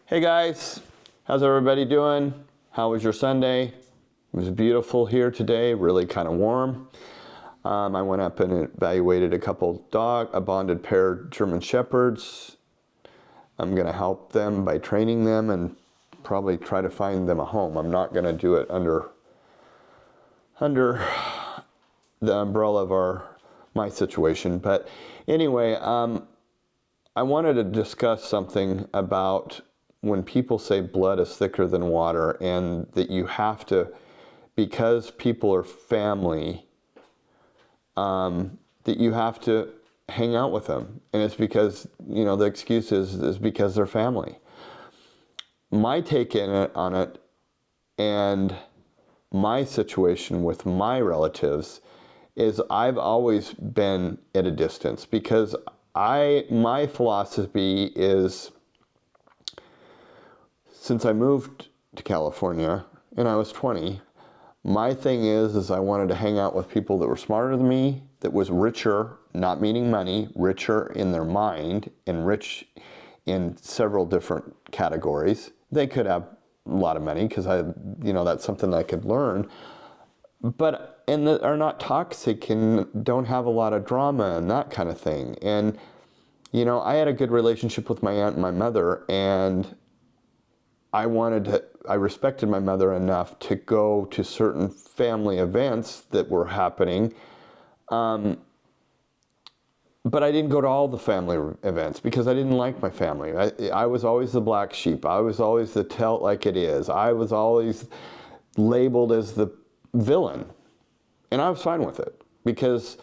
Hey guys, how's everybody doing? How was your Sunday? It was beautiful here today, really kind of warm. I went up and evaluated a bonded pair of German Shepherds. I'm going to help them by training them and probably try to find them a home. I'm not going to do it under the umbrella of my situation. But anyway, I wanted to discuss something about when people say blood is thicker than water, and that you have to, because people are family, that you have to hang out with them. And it's because, the excuse is because they're family. My take on it and my situation with my relatives is I've always been at a distance, because my philosophy is, since I moved to California and I was 20, my thing is I wanted to hang out with people that were smarter than me, that was richer, not meaning money, richer in their mind, and rich in several different categories. They could have a lot of money because that's something I could learn, and that are not toxic and don't have a lot of drama and that kind of thing. And I had a good relationship with my aunt and my mother, and I respected my mother enough to go to certain family events that were happening. But I didn't go to all the family events because I didn't like my family. I was always the black sheep. I was always the tell it like it is. I was always labeled as the villain. And I was fine with it because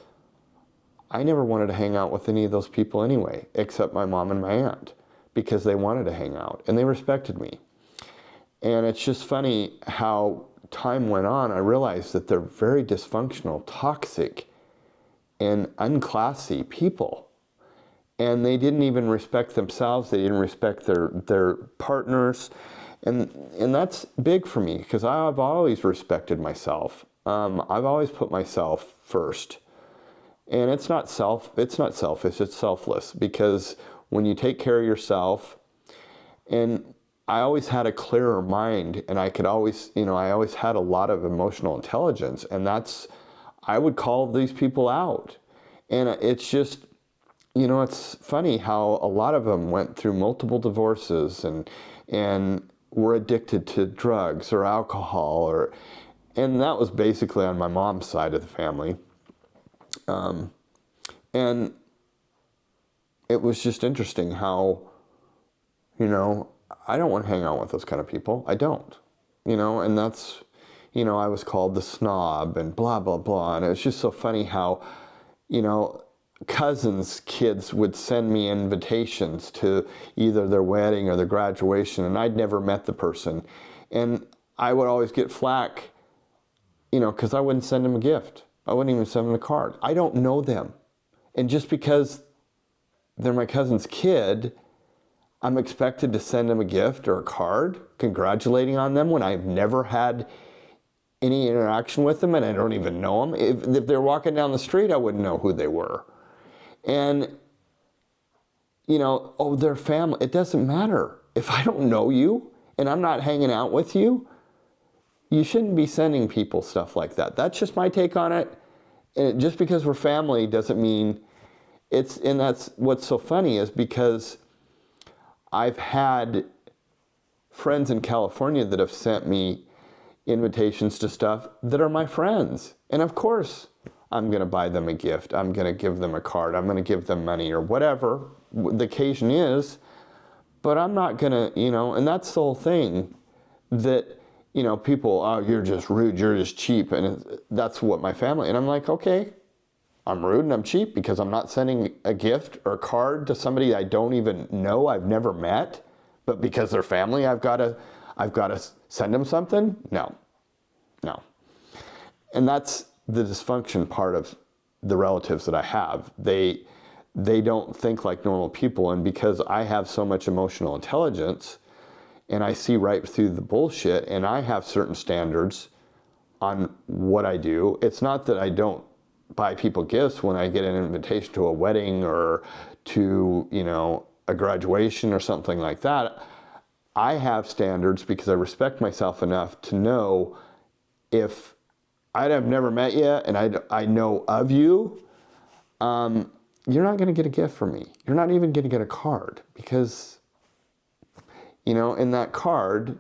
I never wanted to hang out with any of those people anyway, except my mom and my aunt, because they wanted to hang out and they respected me. And it's just funny how time went on, I realized that they're very dysfunctional, toxic, and unclassy people. And they didn't even respect themselves. They didn't respect their partners. And that's big for me, because I've always respected myself. I've always put myself first. And it's not selfish, it's selfless, because when you take care of yourself, and I always had a clearer mind, and I always had a lot of emotional intelligence, and I would call these people out. And it's just, it's funny how a lot of them went through multiple divorces and were addicted to drugs or alcohol, and that was basically on my mom's side of the family. And it was just interesting how, I don't want to hang out with those kind of people. I don't, and that's, I was called the snob and blah, blah, blah. And it was just so funny how, cousins' kids would send me invitations to either their wedding or their graduation, and I'd never met the person. And I would always get flack, because I wouldn't send them a gift. I wouldn't even send them a card. I don't know them. And just because they're my cousin's kid, I'm expected to send them a gift or a card congratulating on them when I've never had any interaction with them and I don't even know them. If they're walking down the street, I wouldn't know who they were. And, they're family. It doesn't matter. If I don't know you and I'm not hanging out with you, you shouldn't be sending people stuff like that. That's just my take on it. And just because we're family doesn't mean and that's what's so funny, is because I've had friends in California that have sent me invitations to stuff that are my friends. And of course, I'm going to buy them a gift. I'm going to give them a card. I'm going to give them money or whatever the occasion is. But I'm not going to, and that's the whole thing that, people, oh, you're just rude, you're just cheap. And that's what my family, and I'm like, okay, I'm rude and I'm cheap because I'm not sending a gift or a card to somebody I don't even know, I've never met, but because they're family, I've got to send them something? No. And that's the dysfunction part of the relatives that I have. They don't think like normal people, and because I have so much emotional intelligence and I see right through the bullshit, and I have certain standards on what I do. It's not that I don't buy people gifts when I get an invitation to a wedding or to, a graduation or something like that. I have standards because I respect myself enough to know if I'd have never met you and I know of you, you're not going to get a gift from me. You're not even going to get a card because, in that card,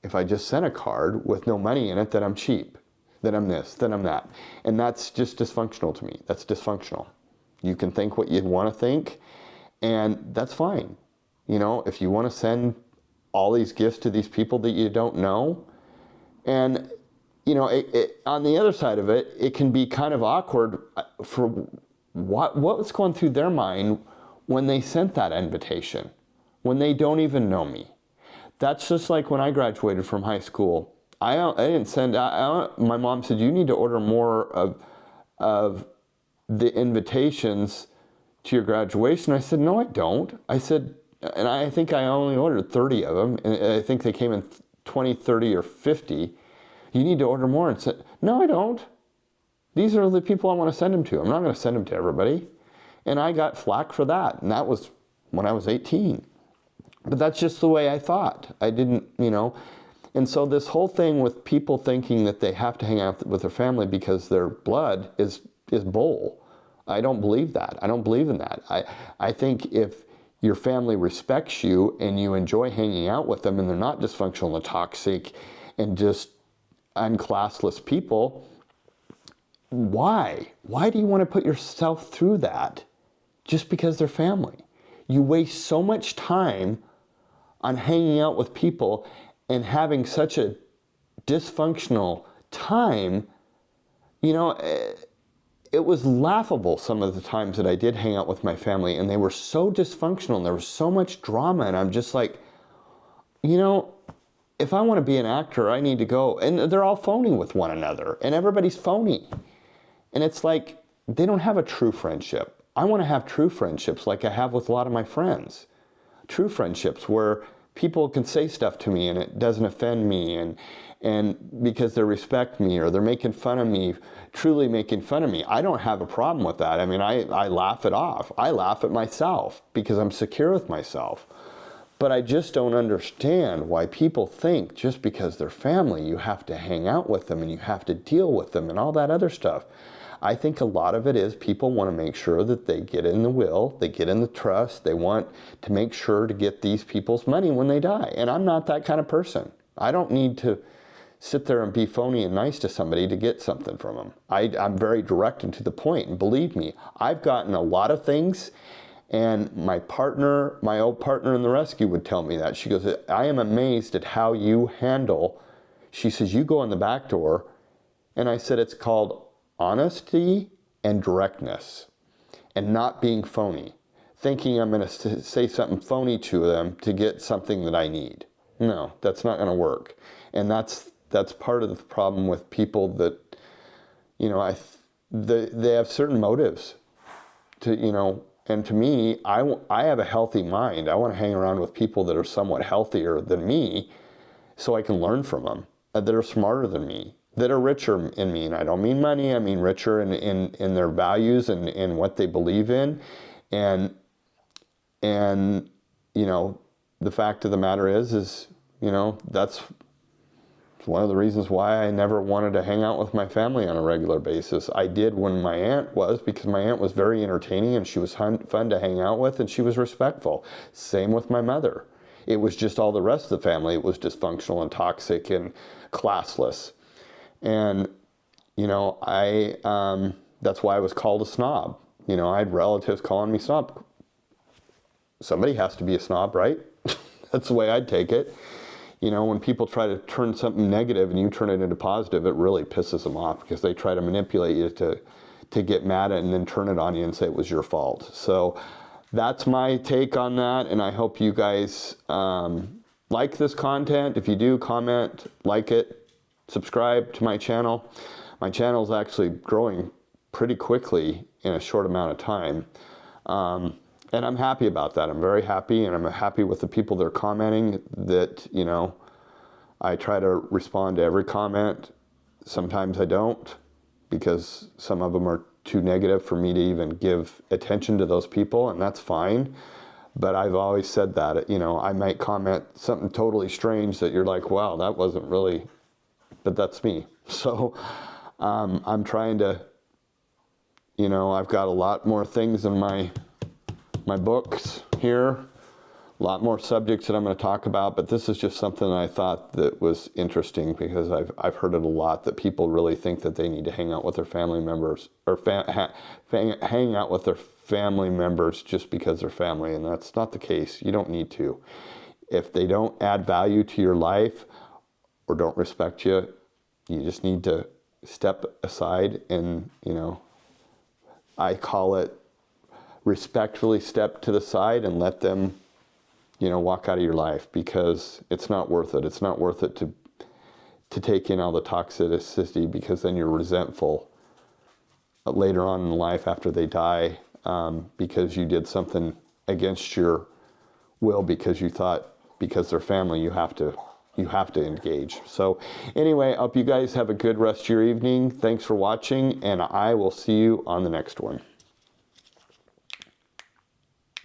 if I just sent a card with no money in it, then I'm cheap, then I'm this, then I'm that. And that's just dysfunctional to me. That's dysfunctional. You can think what you'd want to think, and that's fine. If you want to send all these gifts to these people that you don't know, and on the other side of it, it can be kind of awkward for what was going through their mind when they sent that invitation, when they don't even know me. That's just like when I graduated from high school. I didn't send. My mom said you need to order more of the invitations to your graduation. I said no, I don't. I said, and I think I only ordered 30 of them, and I think they came in 20, 30, or 50. You need to order more. And said, no, I don't. These are the people I want to send them to. I'm not going to send them to everybody. And I got flack for that. And that was when I was 18. But that's just the way I thought. I didn't, And so this whole thing with people thinking that they have to hang out with their family because they're blood is bull. I don't believe that. I don't believe in that. I think if your family respects you and you enjoy hanging out with them and they're not dysfunctional and toxic and just unclassless people, why? Why do you want to put yourself through that just because they're family? You waste so much time on hanging out with people and having such a dysfunctional time. It was laughable some of the times that I did hang out with my family and they were so dysfunctional and there was so much drama, and I'm just like, if I want to be an actor, I need to go. And they're all phony with one another, and everybody's phony. And it's like, they don't have a true friendship. I want to have true friendships like I have with a lot of my friends. True friendships where people can say stuff to me and it doesn't offend me, and because they respect me or they're making fun of me, truly making fun of me. I don't have a problem with that. I mean, I laugh it off. I laugh at myself because I'm secure with myself. But I just don't understand why people think just because they're family, you have to hang out with them and you have to deal with them and all that other stuff. I think a lot of it is people want to make sure that they get in the will, they get in the trust, they want to make sure to get these people's money when they die. And I'm not that kind of person. I don't need to sit there and be phony and nice to somebody to get something from them. I'm very direct and to the point, and believe me, I've gotten a lot of things. And my old partner in the rescue would tell me that. She goes, I am amazed at how you handle. She says, you go in the back door. And I said, it's called honesty and directness and not being phony. Thinking I'm going to say something phony to them to get something that I need. No, that's not going to work. And that's part of the problem with people that, they have certain motives to, and to me, I have a healthy mind. I want to hang around with people that are somewhat healthier than me so I can learn from them, that are smarter than me, that are richer in me. And I don't mean money, I mean richer in their values and in what they believe in. And the fact of the matter is, that's one of the reasons why I never wanted to hang out with my family on a regular basis. I did when my aunt was, because my aunt was very entertaining and she was fun to hang out with and she was respectful. Same with my mother. It was just all the rest of the family. It was dysfunctional and toxic and classless. And, that's why I was called a snob. I had relatives calling me snob. Somebody has to be a snob, right? That's the way I'd take it. When people try to turn something negative and you turn it into positive, it really pisses them off because they try to manipulate you to get mad at it and then turn it on you and say it was your fault. So that's my take on that, and I hope you guys like this content. If you do, comment, like it, subscribe to my channel. My channel is actually growing pretty quickly in a short amount of time. And I'm happy about that. I'm very happy, and I'm happy with the people that are commenting that, I try to respond to every comment. Sometimes I don't, because some of them are too negative for me to even give attention to those people, and that's fine. But I've always said that, you know, I might comment something totally strange that you're like, wow, that wasn't really, but that's me. So I'm trying to, you know, I've got a lot more things in my books here, a lot more subjects that I'm going to talk about, but this is just something I thought that was interesting because I've heard it a lot, that people really think that they need to hang out with their family members or hang out with their family members just because they're family, and that's not the case. You don't need to. If they don't add value to your life or don't respect you, you just need to step aside and, you know, I call it respectfully step to the side and let them, you know, walk out of your life, because it's not worth it. It's not worth it to take in all the toxicity, because then you're resentful later on in life after they die, because you did something against your will, because you thought because they're family you have to engage. So anyway, I hope you guys have a good rest of your evening. Thanks for watching, and I will see you on the next one.